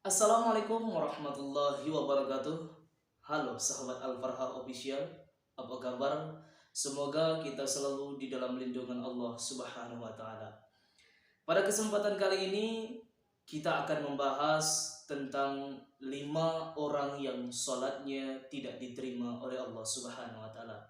Assalamualaikum warahmatullahi wabarakatuh. Halo sahabat Al-Farha Official, apa kabar? Semoga kita selalu di dalam lindungan Allah Subhanahu wa taala. Pada kesempatan kali ini kita akan membahas tentang 5 orang yang sholatnya tidak diterima oleh Allah Subhanahu wa taala.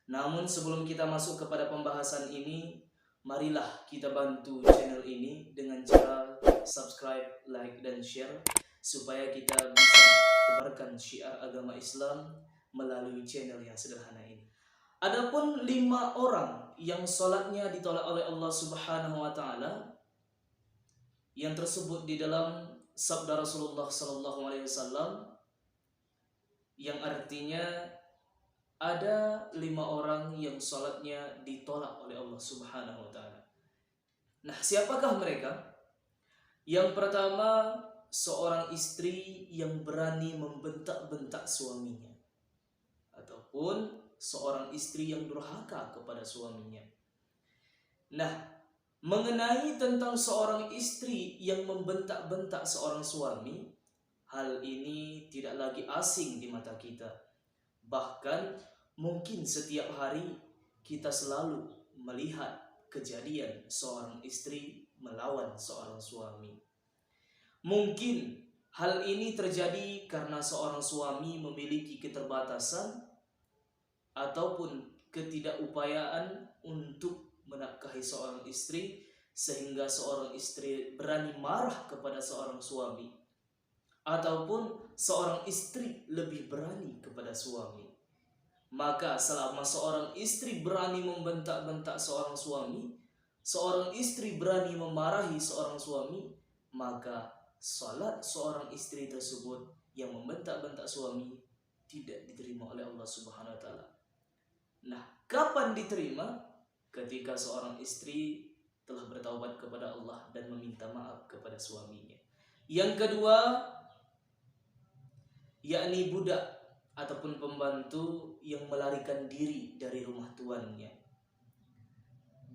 Namun sebelum kita masuk kepada pembahasan ini, marilah kita bantu channel ini dengan cara subscribe, like, dan share supaya kita bisa tebarkan syiar agama Islam melalui channel yang sederhana ini. Adapun 5 orang yang sholatnya ditolak oleh Allah Subhanahu wa taala yang tersebut di dalam sabda Rasulullah sallallahu alaihi wasallam, yang artinya ada 5 orang yang sholatnya ditolak oleh Allah Subhanahu wa taala. Nah, siapakah mereka? Yang pertama, seorang istri yang berani membentak-bentak suaminya, ataupun seorang istri yang durhaka kepada suaminya. Nah, mengenai tentang seorang istri yang membentak-bentak seorang suami, hal ini tidak lagi asing di mata kita. Bahkan mungkin setiap hari kita selalu melihat kejadian seorang istri melawan seorang suami. Mungkin hal ini terjadi karena seorang suami memiliki keterbatasan ataupun ketidakupayaan untuk menafkahi seorang istri, sehingga seorang istri berani marah kepada seorang suami, ataupun seorang istri lebih berani kepada suami. Maka selama seorang istri berani membentak-bentak seorang suami, seorang istri berani memarahi seorang suami, maka salat seorang istri tersebut yang membentak-bentak suami tidak diterima oleh Allah Subhanahu wa taala. Nah, kapan diterima? Ketika seorang istri telah bertaubat kepada Allah dan meminta maaf kepada suaminya. Yang kedua, yakni budak ataupun pembantu yang melarikan diri dari rumah tuannya.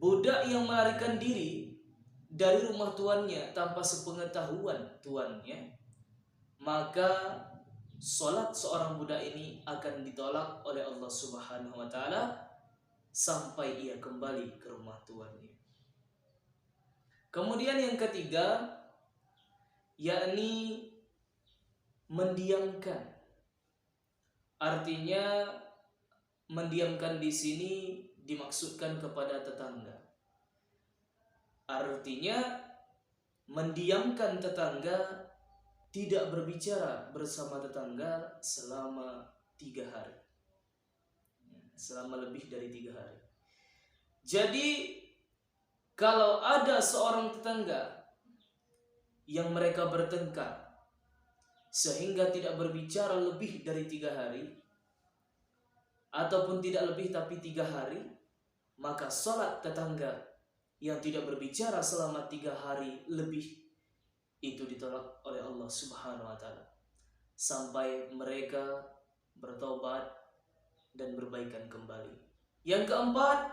Budak yang melarikan diri dari rumah tuannya tanpa sepengetahuan tuannya, maka sholat seorang budak ini akan ditolak oleh Allah Subhanahu wa taala sampai ia kembali ke rumah tuannya. Kemudian yang ketiga, yakni mendiamkan. Artinya mendiamkan di sini dimaksudkan kepada tetangga. Artinya mendiamkan tetangga, tidak berbicara bersama tetangga selama 3 hari. Selama lebih dari 3 hari. Jadi kalau ada seorang tetangga yang mereka bertengkar sehingga tidak berbicara lebih dari 3 hari, ataupun tidak lebih tapi 3 hari, maka sholat tetangga yang tidak berbicara selama 3 hari lebih itu ditolak oleh Allah Subhanahu wa taala sampai mereka bertobat dan berbaikan kembali. Yang keempat,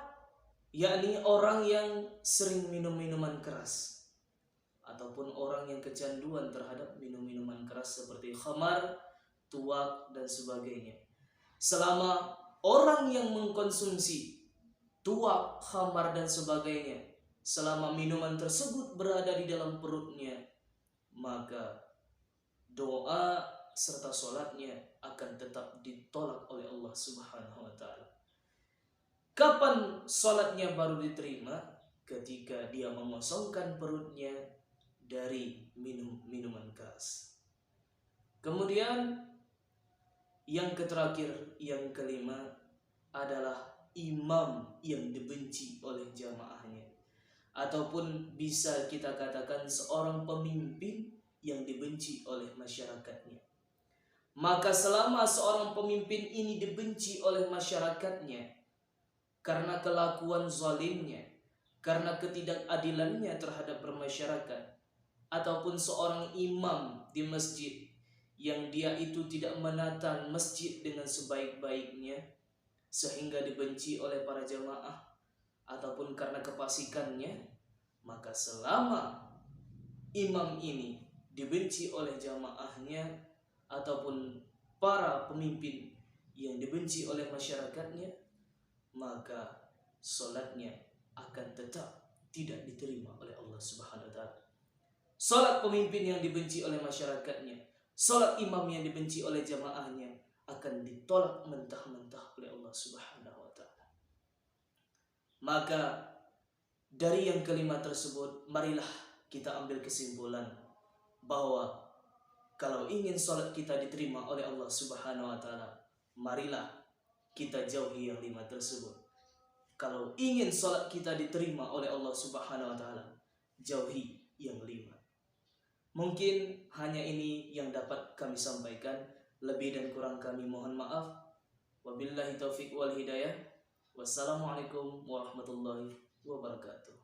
yakni orang yang sering minum minuman keras ataupun orang yang kecanduan terhadap minum-minuman keras seperti khamar, tuak, dan sebagainya. Selama orang yang mengkonsumsi tuak, khamar, dan sebagainya, selama minuman tersebut berada di dalam perutnya, maka doa serta sholatnya akan tetap ditolak oleh Allah Subhanahu wa taala. Kapan sholatnya baru diterima? Ketika dia mengosongkan perutnya dari minuman keras. Kemudian yang terakhir, yang kelima adalah imam yang dibenci oleh jamaahnya, ataupun bisa kita katakan seorang pemimpin yang dibenci oleh masyarakatnya. Maka selama seorang pemimpin ini dibenci oleh masyarakatnya karena kelakuan zalimnya, karena ketidakadilannya terhadap bermasyarakat, ataupun seorang imam di masjid yang dia itu tidak menata masjid dengan sebaik-baiknya sehingga dibenci oleh para jamaah, ataupun karena kefasikannya, maka selama imam ini dibenci oleh jamaahnya ataupun para pemimpin yang dibenci oleh masyarakatnya, maka solatnya akan tetap tidak diterima oleh Allah Subhanahu wa taala. Salat pemimpin yang dibenci oleh masyarakatnya, salat imam yang dibenci oleh jamaahnya akan ditolak mentah-mentah oleh Allah Subhanahu wa taala. Maka dari yang kelima tersebut, marilah kita ambil kesimpulan bahwa kalau ingin salat kita diterima oleh Allah Subhanahu wa taala, marilah kita jauhi yang lima tersebut. Kalau ingin salat kita diterima oleh Allah Subhanahu wa taala, jauhi yang lima. Mungkin hanya ini yang dapat kami sampaikan. Lebih dan kurang kami mohon maaf. Wabillahi taufiq wal hidayah. Wassalamualaikum warahmatullahi wabarakatuh.